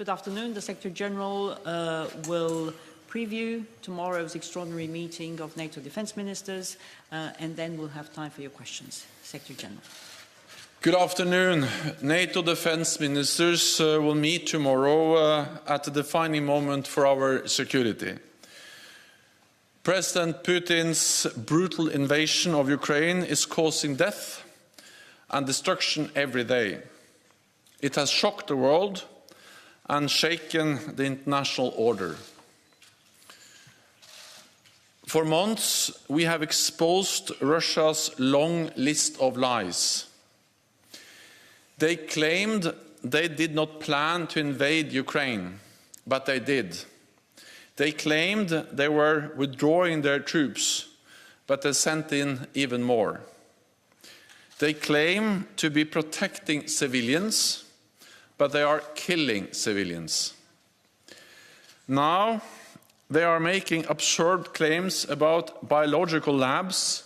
Good afternoon. The Secretary General will preview tomorrow's extraordinary meeting of NATO defense ministers, and then we'll have time for your questions. Secretary General. Good afternoon. NATO defense ministers will meet tomorrow at a defining moment for our security. President Putin's brutal invasion of Ukraine is causing death and destruction every day. It has shocked the world and shaken the international order. For months, we have exposed Russia's long list of lies. They claimed they did not plan to invade Ukraine, but they did. They claimed they were withdrawing their troops, but they sent in even more. They claim to be protecting civilians, but they are killing civilians. Now, they are making absurd claims about biological labs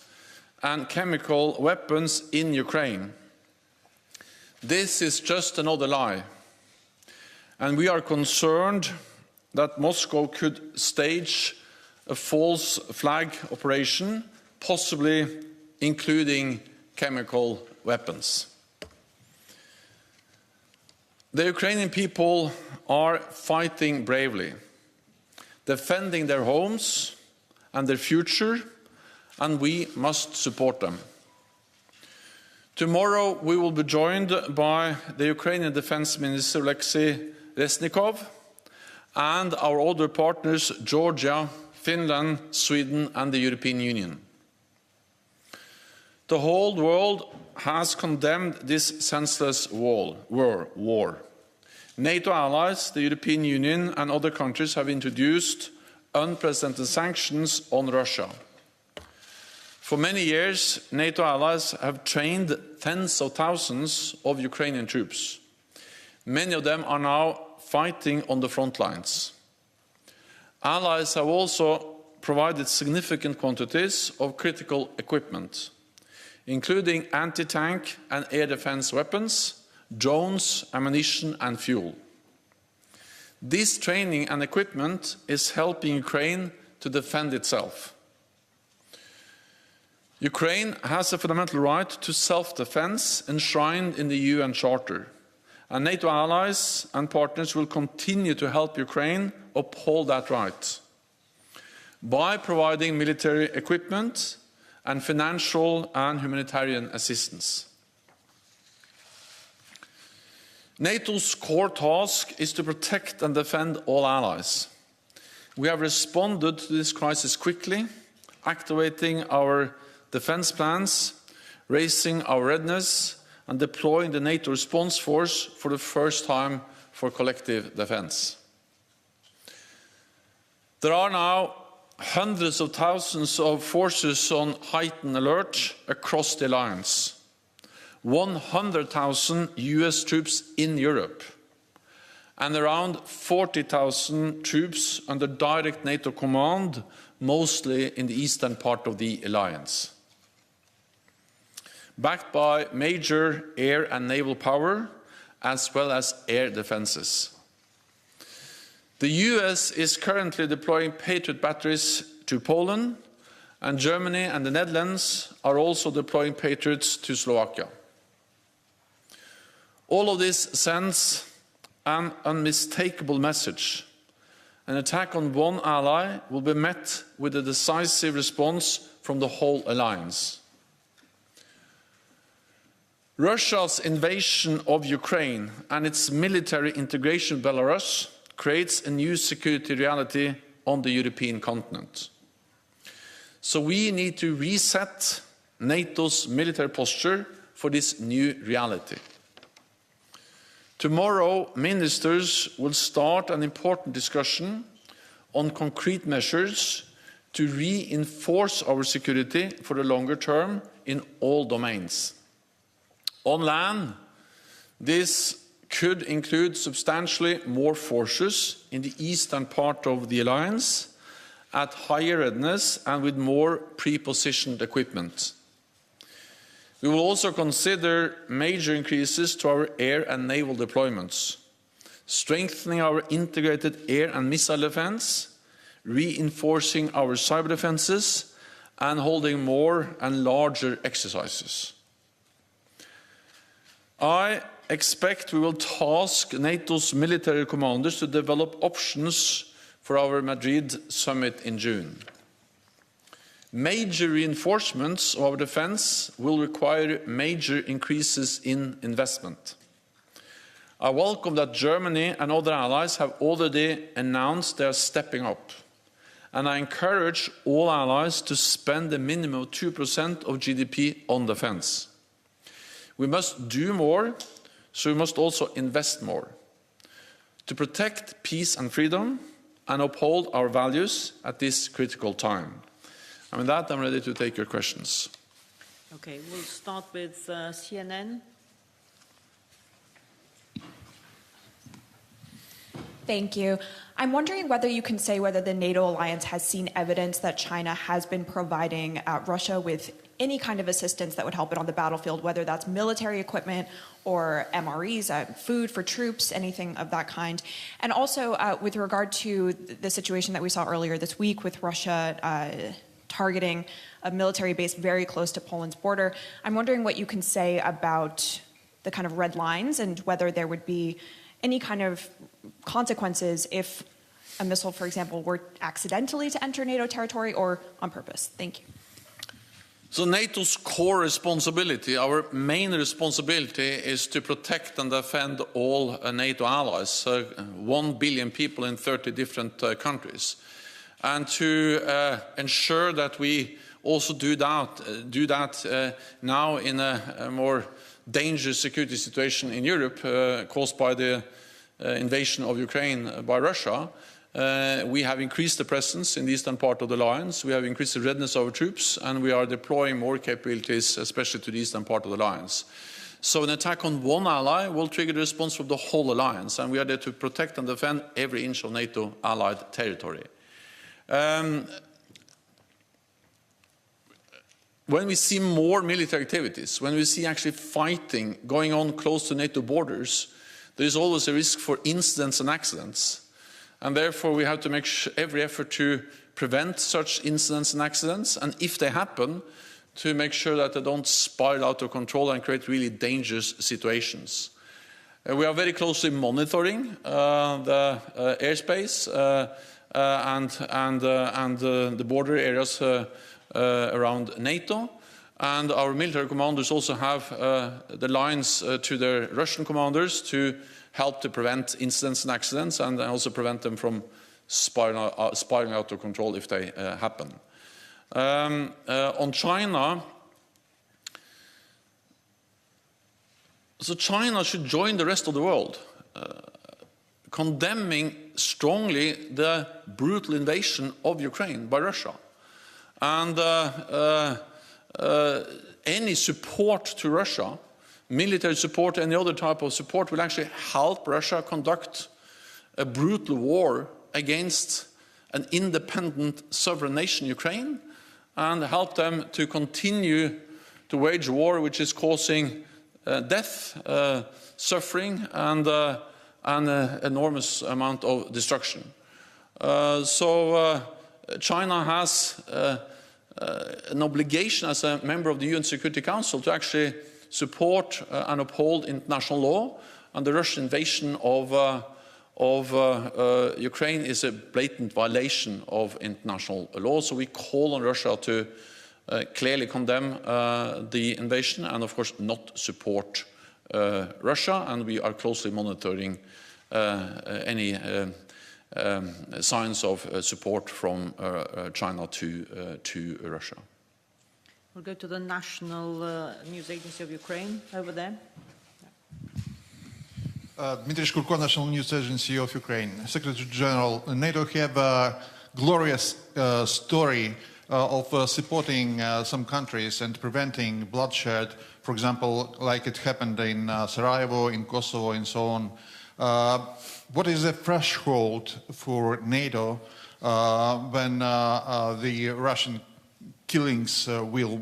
and chemical weapons in Ukraine. This is just another lie, and we are concerned that Moscow could stage a false flag operation, possibly including chemical weapons. The Ukrainian people are fighting bravely, defending their homes and their future, and we must support them. Tomorrow we will be joined by the Ukrainian Defense Minister Alexei Reznikov and our other partners Georgia, Finland, Sweden and the European Union. The whole world has condemned this senseless war. NATO allies, the European Union and other countries have introduced unprecedented sanctions on Russia. For many years, NATO allies have trained tens of thousands of Ukrainian troops. Many of them are now fighting on the front lines. Allies have also provided significant quantities of critical equipment, including anti-tank and air defense weapons, drones, ammunition and fuel. This training and equipment is helping Ukraine to defend itself. Ukraine has a fundamental right to self-defense enshrined in the UN Charter, and NATO allies and partners will continue to help Ukraine uphold that right by providing military equipment and financial and humanitarian assistance. NATO's core task is to protect and defend all allies. We have responded to this crisis quickly, activating our defense plans, raising our readiness, and deploying the NATO response force for the first time for collective defense. There are now hundreds of thousands of forces on heightened alert across the alliance. 100,000 US troops in Europe, and around 40,000 troops under direct NATO command, mostly in the eastern part of the alliance. Backed by major air and naval power, as well as air defenses. The US is currently deploying Patriot batteries to Poland, and Germany and the Netherlands are also deploying Patriots to Slovakia. All of this sends an unmistakable message. An attack on one ally will be met with a decisive response from the whole alliance. Russia's invasion of Ukraine and its military integration in Belarus creates a new security reality on the European continent. So we need to reset NATO's military posture for this new reality. Tomorrow, ministers will start an important discussion on concrete measures to reinforce our security for the longer term in all domains. On land, this could include substantially more forces in the eastern part of the alliance at higher readiness and with more pre-positioned equipment. We will also consider major increases to our air and naval deployments strengthening our integrated air and missile defense, reinforcing our cyber defenses, and holding more and larger exercises. I expect we will task NATO's military commanders to develop options for our Madrid summit in June. Major reinforcements of our defense will require major increases in investment. I welcome that Germany and other allies have already announced they are stepping up, and I encourage all allies to spend a minimum of 2% of GDP on defense. We must do more, so we must also invest more to protect peace and freedom and uphold our values at this critical time. And with that, I'm ready to take your questions. Okay, we'll start with CNN. Thank you. I'm wondering whether you can say whether the NATO alliance has seen evidence that China has been providing Russia with any kind of assistance that would help it on the battlefield, whether that's military equipment or MREs, food for troops, anything of that kind. And also with regard to the situation that we saw earlier this week with Russia targeting a military base very close to Poland's border, I'm wondering what you can say about the kind of red lines and whether there would be any kind of consequences if a missile, for example, were accidentally to enter NATO territory or on purpose. Thank you. So NATO's core responsibility, our main responsibility, is to protect and defend all NATO allies, 1 billion people in 30 different countries, and to ensure that we also do that now in a more dangerous security situation in Europe caused by the invasion of Ukraine by Russia. We have increased the presence in the eastern part of the alliance, we have increased the readiness of our troops, and we are deploying more capabilities, especially to the eastern part of the alliance. So an attack on one ally will trigger the response from the whole alliance, and we are there to protect and defend every inch of NATO allied territory. When we see more military activities, when we see actually fighting going on close to NATO borders, there is always a risk for incidents and accidents. And therefore we have to make every effort to prevent such incidents and accidents, and if they happen, to make sure that they don't spiral out of control and create really dangerous situations. We are very closely monitoring the airspace and the border areas around NATO, and our military commanders also have the lines to their Russian commanders to help to prevent incidents and accidents, and also prevent them from spiraling out of control if they happen. On China, so China should join the rest of the world, condemning strongly the brutal invasion of Ukraine by Russia. And any support to Russia, military support, any other type of support, will actually help Russia conduct a brutal war against an independent sovereign nation, Ukraine, and help them to continue to wage war which is causing death, suffering, and an enormous amount of destruction. So China has an obligation as a member of the UN Security Council to actually support and uphold international law, and the Russian invasion of Ukraine is a blatant violation of international law. So we call on Russia to clearly condemn the invasion and, of course, not support Russia, and we are closely monitoring any signs of support from China to Russia. We'll go to the National News Agency of Ukraine, over there. Dmitry Shkurko, National News Agency of Ukraine. Secretary General, NATO have a glorious story of supporting some countries and preventing bloodshed, for example, like it happened in Sarajevo, in Kosovo, and so on. What is the threshold for NATO when the Russian killings will,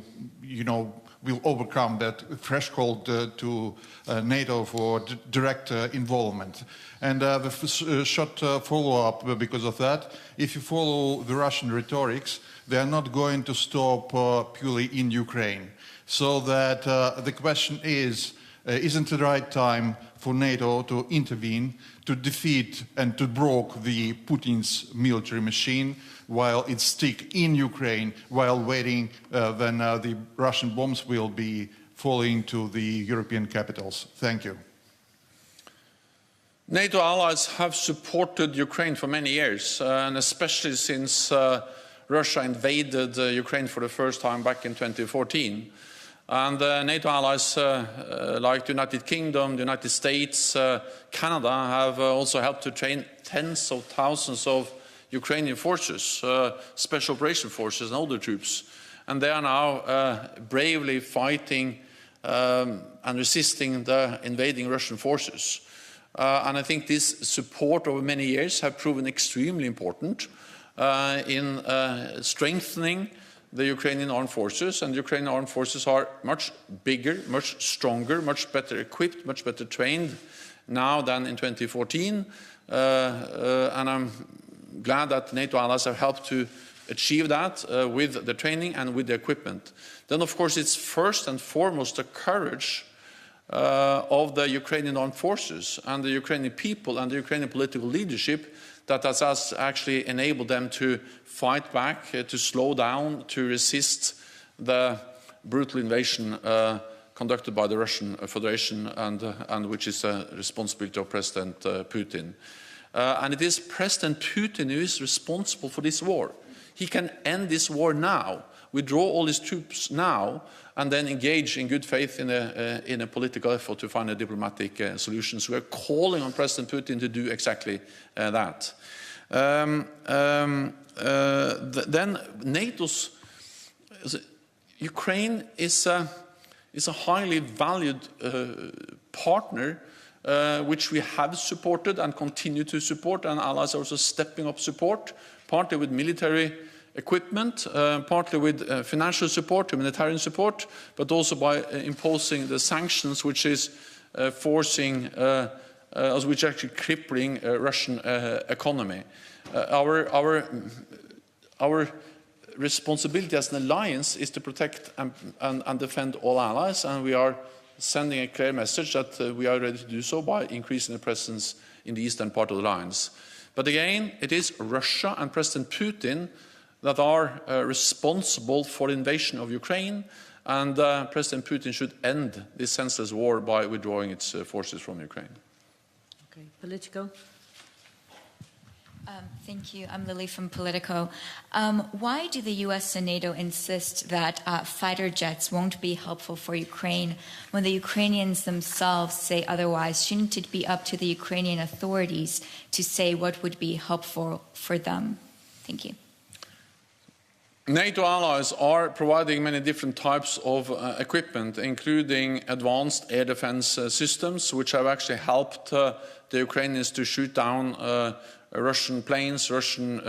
will overcome that threshold to NATO for direct involvement. And the short follow-up because of that, if you follow the Russian rhetorics, they are not going to stop purely in Ukraine. So that the question is, isn't it the right time for NATO to intervene, to defeat and to break the Putin's military machine while it's stick in Ukraine, while waiting when the Russian bombs will be falling to the European capitals? Thank you. NATO allies have supported Ukraine for many years, and especially since Russia invaded Ukraine for the first time back in 2014. And NATO allies like the United Kingdom, the United States, Canada have also helped to train tens of thousands of Ukrainian forces, special operation forces and other troops. And they are now bravely fighting and resisting the invading Russian forces. And I think this support over many years have proven extremely important in strengthening the Ukrainian armed forces, and the Ukrainian armed forces are much bigger, much stronger, much better equipped, much better trained now than in 2014. And I'm glad that NATO allies have helped to achieve that with the training and with the equipment. Then, of course, it's first and foremost the courage of the Ukrainian armed forces and the Ukrainian people and the Ukrainian political leadership that has actually enabled them to fight back, to slow down, to resist the brutal invasion conducted by the Russian Federation and which is a responsibility of President Putin. And it is President Putin who is responsible for this war. He can end this war now, withdraw all his troops now, and then engage in good faith in a political effort to find a diplomatic solution. So we are calling on President Putin to do exactly that. Then NATO's Ukraine is a highly valued partner which we have supported and continue to support, and allies are also stepping up support, partly with military equipment, partly with financial support, humanitarian support, but also by imposing the sanctions which is forcing, which are actually crippling Russian economy. Our responsibility as an alliance is to protect and defend all allies, and we are sending a clear message that we are ready to do so by increasing the presence in the eastern part of the alliance. But again, it is Russia and President Putin that are responsible for the invasion of Ukraine, and President Putin should end this senseless war by withdrawing its forces from Ukraine. Okay, Politico. Thank you. I'm Lily from Politico. Why do the US and NATO insist that fighter jets won't be helpful for Ukraine when the Ukrainians themselves say otherwise? Shouldn't it be up to the Ukrainian authorities to say what would be helpful for them? Thank you. NATO allies are providing many different types of equipment, including advanced air defense systems, which have actually helped the Ukrainians to shoot down Russian planes, Russian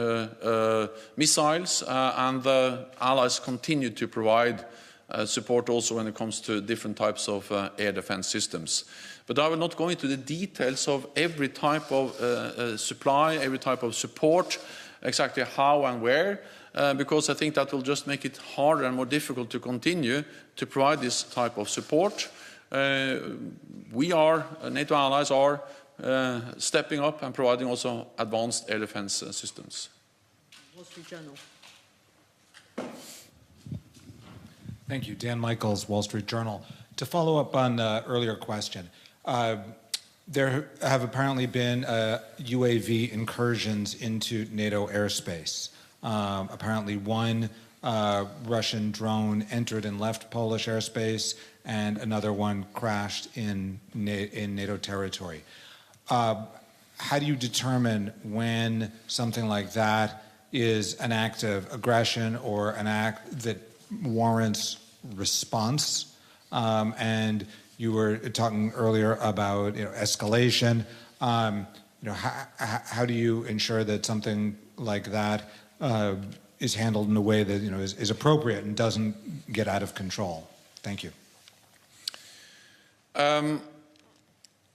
missiles, and the allies continue to provide support also when it comes to different types of air defense systems. But I will not go into the details of every type of supply, every type of support, exactly how and where, because I think that will just make it harder and more difficult to continue to provide this type of support. NATO allies are stepping up and providing also advanced air defense systems. Wall Street Journal. Thank you. Dan Michaels, Wall Street Journal. To follow up on an earlier question, there have apparently been UAV incursions into NATO airspace. Apparently one Russian drone entered and left Polish airspace, and another one crashed in NATO territory. How do you determine when something like that is an act of aggression or an act that warrants response? And you were talking earlier about escalation. How do you ensure that something like that is handled in a way that is appropriate and doesn't get out of control? Thank you.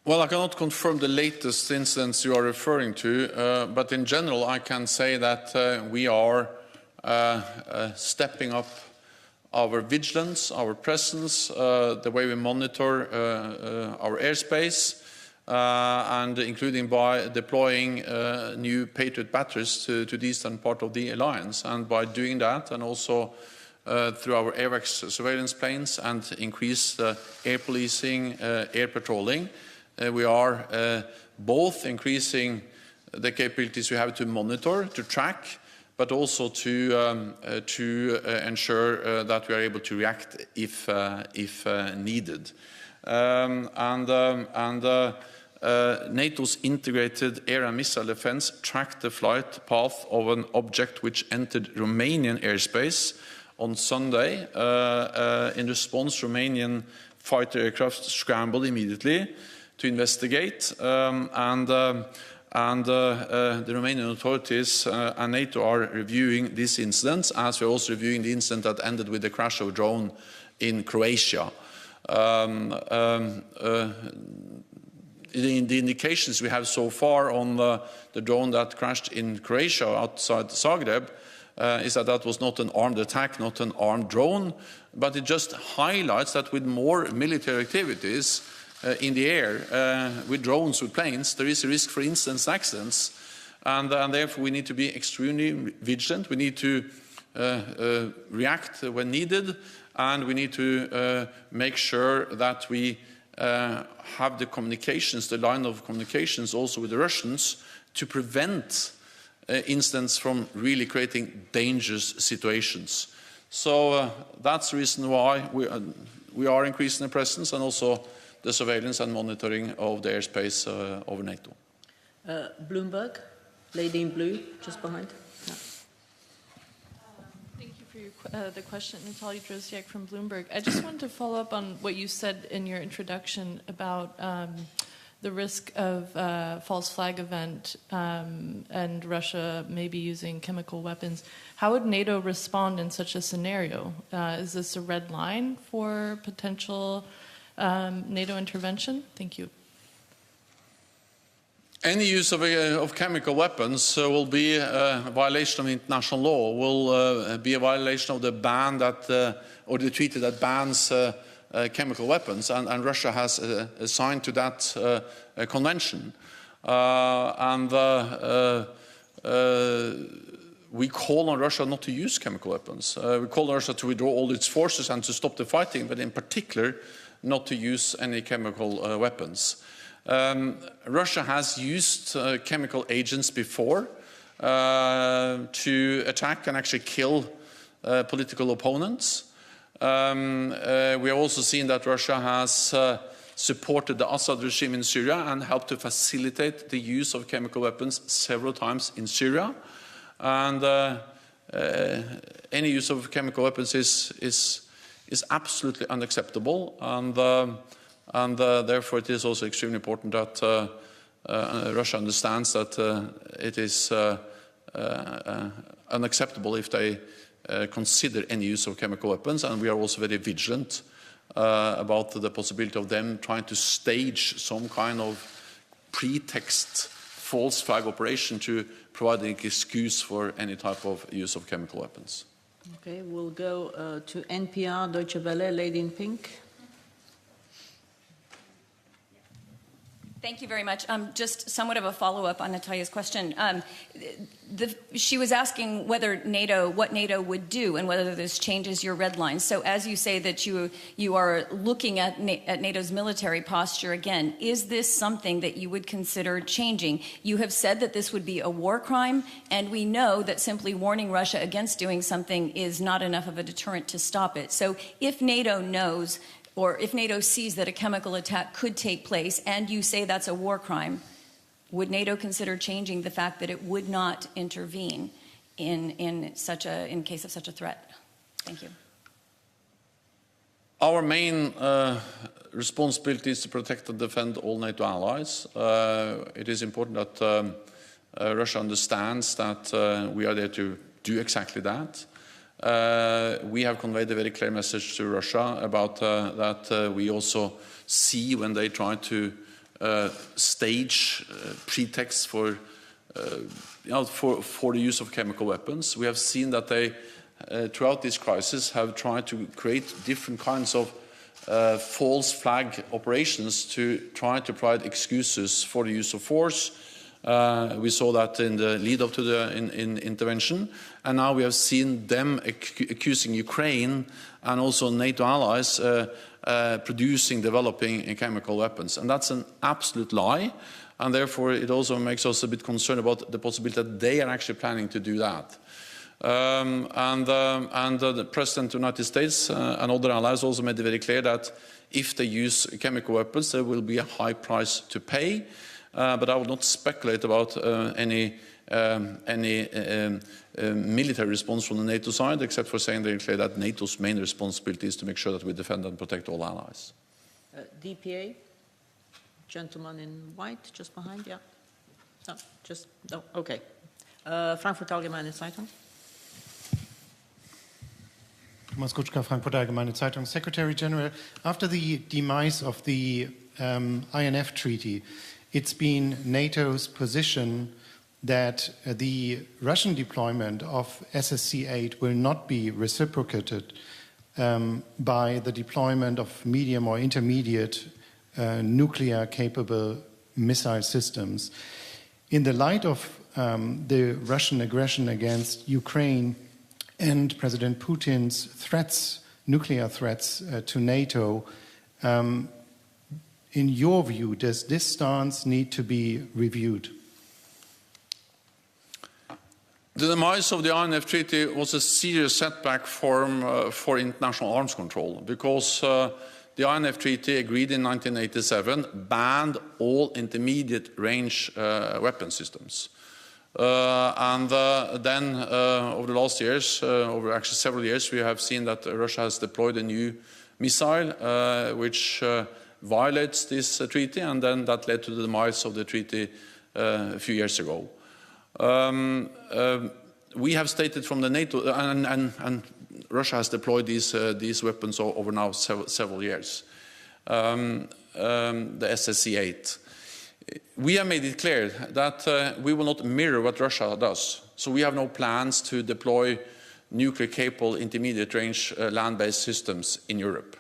Well, I cannot confirm the latest incidents you are referring to, but in general, I can say that we are stepping up our vigilance, our presence, the way we monitor our airspace, and including by deploying new Patriot batteries to the eastern part of the alliance. And by doing that, and also through our AWACS surveillance planes and increased air policing, air patrolling, we are both increasing the capabilities we have to monitor, to track, but also to ensure that we are able to react if needed. NATO's integrated air and missile defense tracked the flight path of an object which entered Romanian airspace on Sunday. In response, Romanian fighter aircraft scrambled immediately to investigate, and the Romanian authorities and NATO are reviewing this incident, as we're also reviewing the incident that ended with the crash of a drone in Croatia. The indications we have so far on the drone that crashed in Croatia outside Zagreb is that that was not an armed attack, not an armed drone, but it just highlights that with more military activities in the air, with drones, with planes, there is a risk for incidents and accidents, and therefore we need to be extremely vigilant. We need to react when needed, and we need to make sure that we have the communications, the line of communications also with the Russians, to prevent incidents from really creating dangerous situations. So that's the reason why we are increasing the presence and also the surveillance and monitoring of the airspace over NATO. Bloomberg, lady in blue, just behind. Yeah. Thank you for the question. Natalia Drozdiak from Bloomberg. I just wanted to follow up on what you said in your introduction about the risk of false flag event and Russia maybe using chemical weapons. How would NATO respond in such a scenario? Is this a red line for potential NATO intervention? Thank you. Any use of chemical weapons will be a violation of international law, will be a violation of the ban that, or the treaty that bans chemical weapons, and Russia has signed to that convention. We call on Russia not to use chemical weapons. We call on Russia to withdraw all its forces and to stop the fighting, but in particular not to use any chemical weapons. Russia has used chemical agents before to attack and actually kill political opponents. We have also seen that Russia has supported the Assad regime in Syria and helped to facilitate the use of chemical weapons several times in Syria. And any use of chemical weapons is absolutely unacceptable, and therefore it is also extremely important that Russia understands that it is unacceptable if they consider any use of chemical weapons, and we are also very vigilant about the possibility of them trying to stage some kind of pretext false flag operation to provide an excuse for any type of use of chemical weapons. Okay, we'll go to NPR, Deutsche Welle, lady in pink. Thank you very much. Just somewhat of a follow-up on Natalia's question. She was asking what NATO would do and whether this changes your red lines. So as you say that you are looking at NATO's military posture again, is this something that you would consider changing? You have said that this would be a war crime, and we know that simply warning Russia against doing something is not enough of a deterrent to stop it. So if NATO knows, or if NATO sees that a chemical attack could take place and you say that's a war crime, would NATO consider changing the fact that it would not intervene in case of such a threat? Thank you. Our main responsibility is to protect and defend all NATO allies. It is important that Russia understands that we are there to do exactly that. we have conveyed a very clear message to Russia about that we also see when they try to stage pretexts for the use of chemical weapons. We have seen that they, throughout this crisis, have tried to create different kinds of false flag operations to try to provide excuses for the use of force. We saw that in the lead-up to the intervention, and now we have seen them accusing Ukraine and also NATO allies developing chemical weapons. And that's an absolute lie, and therefore it also makes us a bit concerned about the possibility that they are actually planning to do that. The President of the United States and other allies also made it very clear that if they use chemical weapons, there will be a high price to pay. But I will not speculate about any military response from the NATO side, except for saying very clearly that NATO's main responsibility is to make sure that we defend and protect all allies. DPA, gentleman in white, just behind, yeah. No, just, no, okay. Frankfurt Allgemeine Zeitung. Thomas Kutschka, Frankfurt Allgemeine Zeitung. Secretary General, after the demise of the INF Treaty, it's been NATO's position that the Russian deployment of SSC-8 will not be reciprocated by the deployment of medium or intermediate nuclear-capable missile systems. In the light of the Russian aggression against Ukraine and President Putin's threats, nuclear threats to NATO, in your view, does this stance need to be reviewed? The demise of the INF Treaty was a serious setback for international arms control because the INF Treaty, agreed in 1987, banned all intermediate range weapon systems. Then over the last years, over actually several years, we have seen that Russia has deployed a new missile which violates this treaty, and then that led to the demise of the treaty a few years ago. We have stated from the NATO, and Russia has deployed these weapons over now several years, the SSC-8. We have made it clear that we will not mirror what Russia does. So we have no plans to deploy nuclear-capable intermediate-range land-based systems in Europe.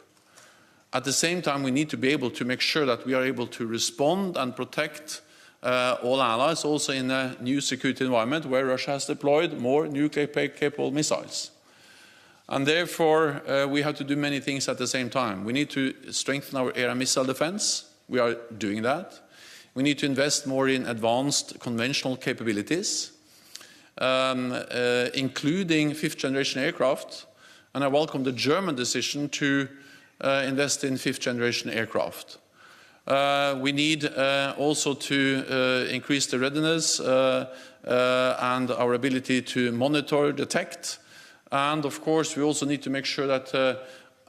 At the same time, we need to be able to make sure that we are able to respond and protect all allies, also in a new security environment where Russia has deployed more nuclear-capable missiles. And therefore, we have to do many things at the same time. We need to strengthen our air and missile defense. We are doing that. We need to invest more in advanced conventional capabilities, including fifth-generation aircraft. And I welcome the German decision to invest in fifth-generation aircraft. We need also to increase the readiness and our ability to monitor, detect, and of course we also need to make sure that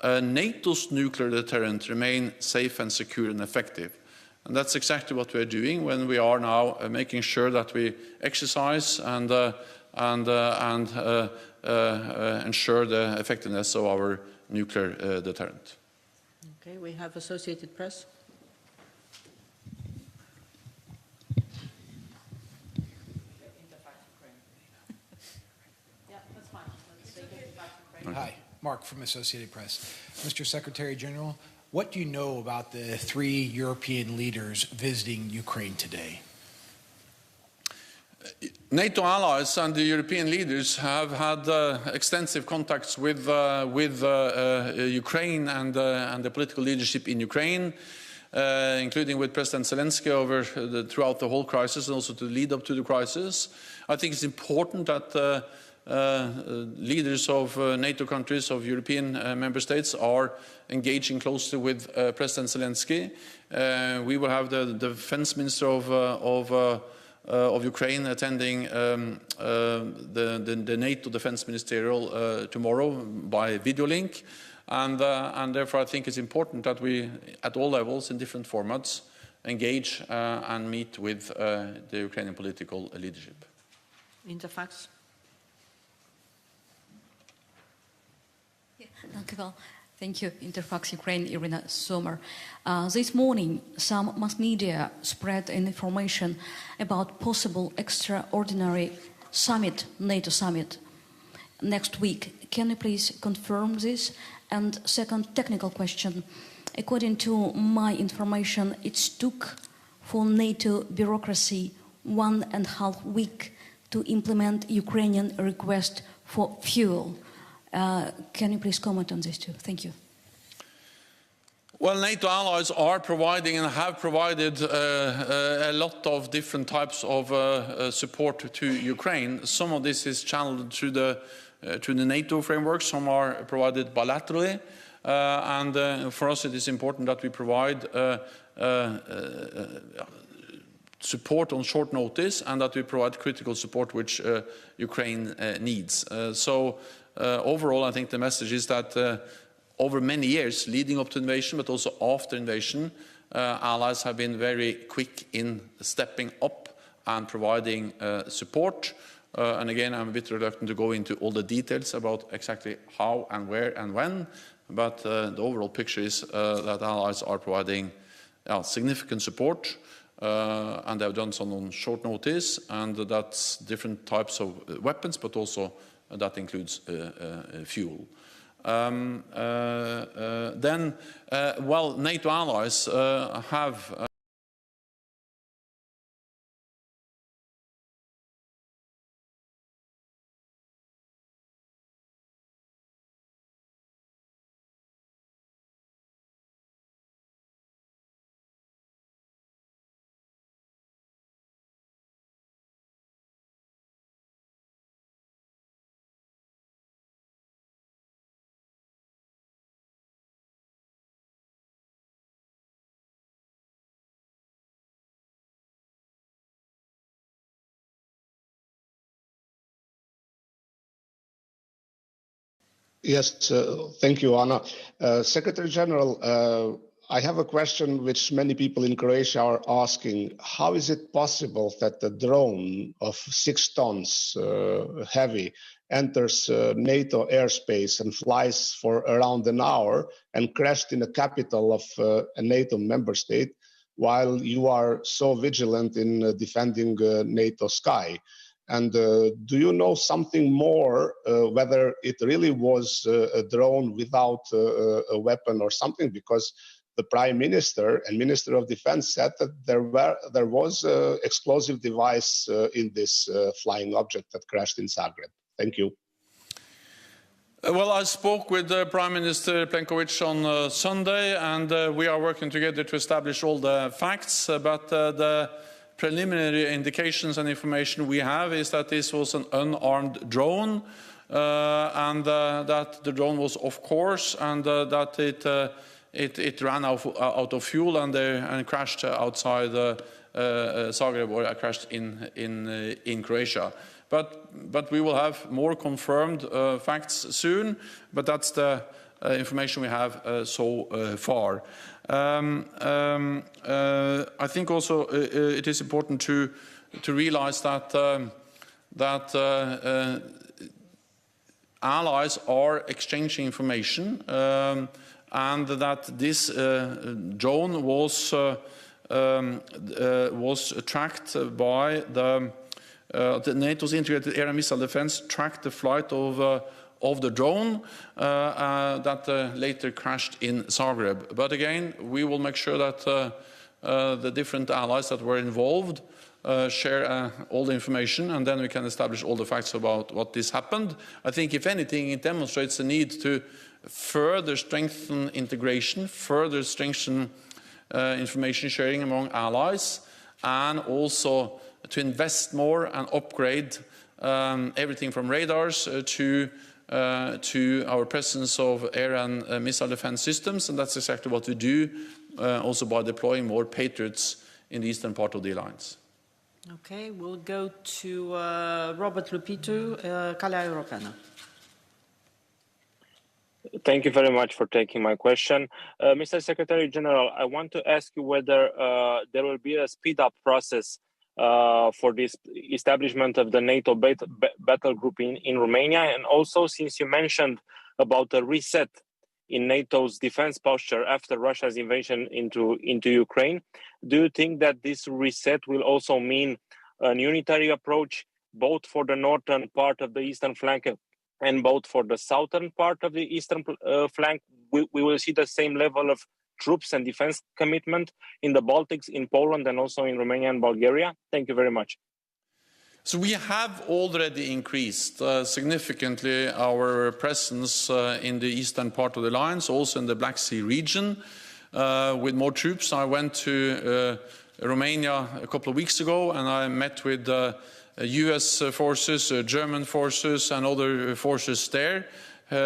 NATO's nuclear deterrent remain safe and secure and effective. And that's exactly what we're doing when we are now making sure that we exercise and ensure the effectiveness of our nuclear deterrent. Okay, we have Associated Press. Hi, Mark from Associated Press. Mr. Secretary General, what do you know about the 3 European leaders visiting Ukraine today? NATO allies and the European leaders have had extensive contacts with Ukraine and the political leadership in Ukraine, including with President Zelensky throughout the whole crisis and also to lead up to the crisis. I think it's important that leaders of NATO countries, of European member states, are engaging closely with President Zelensky. We will have the defense minister of Ukraine attending the NATO Defense Ministerial tomorrow by video link, and therefore I think it's important that we, at all levels, in different formats, engage and meet with the Ukrainian political leadership. Interfax. Thank you. Interfax Ukraine, Irina Sommer. This morning, some mass media spread information about possible extraordinary summit, NATO summit, next week. Can you please confirm this? And second technical question. According to my information, it took for NATO bureaucracy 1.5 weeks to implement Ukrainian request for fuel. Can you please comment on this too? Thank you. Well, NATO allies are providing and have provided a lot of different types of support to Ukraine. Some of this is channeled through the NATO framework. Some are provided bilaterally. And for us, it is important that we provide support on short notice and that we provide critical support which Ukraine needs. So overall, I think the message is that over many years, leading up to invasion, but also after invasion, allies have been very quick in stepping up and providing support. And again, I'm a bit reluctant to go into all the details about exactly how and where and when, but the overall picture is that allies are providing significant support, and they have done so on short notice, and that's different types of weapons, but also that includes fuel. Well, NATO allies have Yes, thank you, Anna. Secretary General, I have a question which many people in Croatia are asking. How is it possible that a drone of 6 tons heavy enters NATO airspace and flies for around an hour and crashed in the capital of a NATO member state while you are so vigilant in defending NATO sky? And do you know something more, whether it really was a drone without a weapon or something? Because the Prime Minister and Minister of Defense said that there was an explosive device in this flying object that crashed in Zagreb. Thank you. Well, I spoke with Prime Minister Plenković on Sunday, and we are working together to establish all the facts, but the preliminary indications and information we have is that this was an unarmed drone, and that the drone was off course, and that it ran out of fuel and crashed outside Zagreb, or crashed in Croatia. But we will have more confirmed facts soon. But that's the information we have so far. I think also it is important to realize that allies are exchanging information, and that this drone was tracked by the NATO's integrated air and missile defense tracked the flight of the drone that later crashed in Zagreb. But again, we will make sure that the different allies that were involved share all the information, and then we can establish all the facts about what this happened. I think, if anything, it demonstrates the need to further strengthen integration, further strengthen information sharing among allies, and also to invest more and upgrade everything from radars to our presence of air and missile defense systems, and that's exactly what we do, also by deploying more Patriots in the eastern part of the alliance. Okay, we'll go to Robert Lupitu, Calea Europeană. Thank you very much for taking my question. Mr. Secretary General, I want to ask you whether there will be a speed-up process for this establishment of the NATO battle group in Romania. And also, since you mentioned about a reset in NATO's defense posture after Russia's invasion into Ukraine. Do you think that this reset will also mean a unitary approach, both for the northern part of the eastern flank and both for the southern part of the eastern flank? We will see the same level of troops and defense commitment in the Baltics, in Poland, and also in Romania and Bulgaria? Thank you very much. So we have already increased significantly our presence in the eastern part of the alliance, also in the Black Sea region, with more troops. I went to Romania a couple of weeks ago, and I met with US forces, German forces, and other forces there who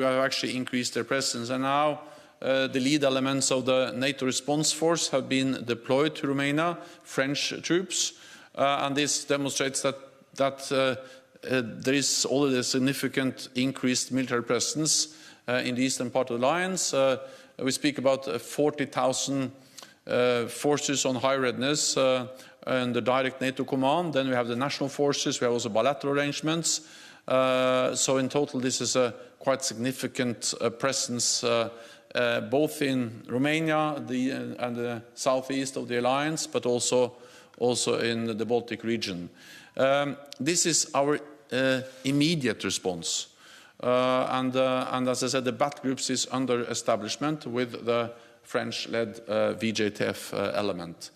have actually increased their presence. And now the lead elements of the NATO response force have been deployed to Romania, French troops. And this demonstrates that there is already a significant increased military presence in the eastern part of the alliance. We speak about 40,000 forces on high readiness and the direct NATO command. Then we have the national forces. We have also bilateral arrangements. So in total, this is a quite significant presence both in Romania and the southeast of the alliance, but also in the Baltic region. This is our immediate response. And as I said, the battle groups is under establishment with the French-led VJTF element.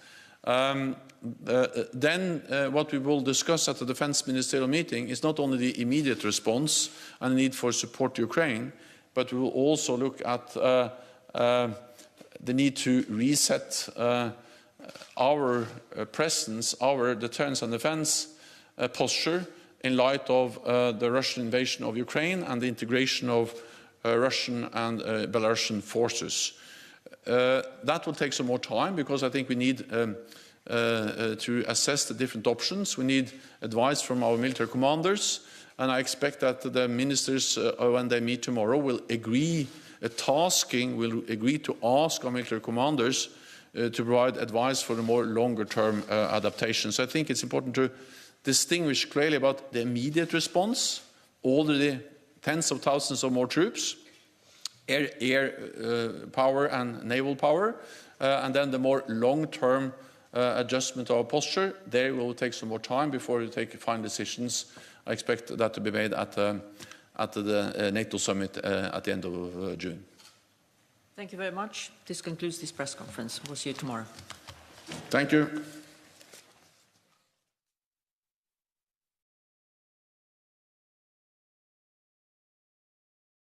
Then what we will discuss at the Defense Ministerial meeting is not only the immediate response and the need for support to Ukraine, but we will also look at the need to reset our presence, our deterrence and defense posture in light of the Russian invasion of Ukraine and the integration of Russian and Belarusian forces. That will take some more time because I think we need to assess the different options. We need advice from our military commanders, and I expect that the ministers, when they meet tomorrow, will agree to ask our military commanders to provide advice for the more longer-term adaptation. So I think it's important to distinguish clearly about the immediate response, already tens of thousands of more troops, air power and naval power, and then the more long-term adjustment of our posture. There will take some more time before we take final decisions. I expect that to be made at the NATO summit at the end of June. Thank you very much. This concludes this press conference. We'll see you tomorrow. Thank you.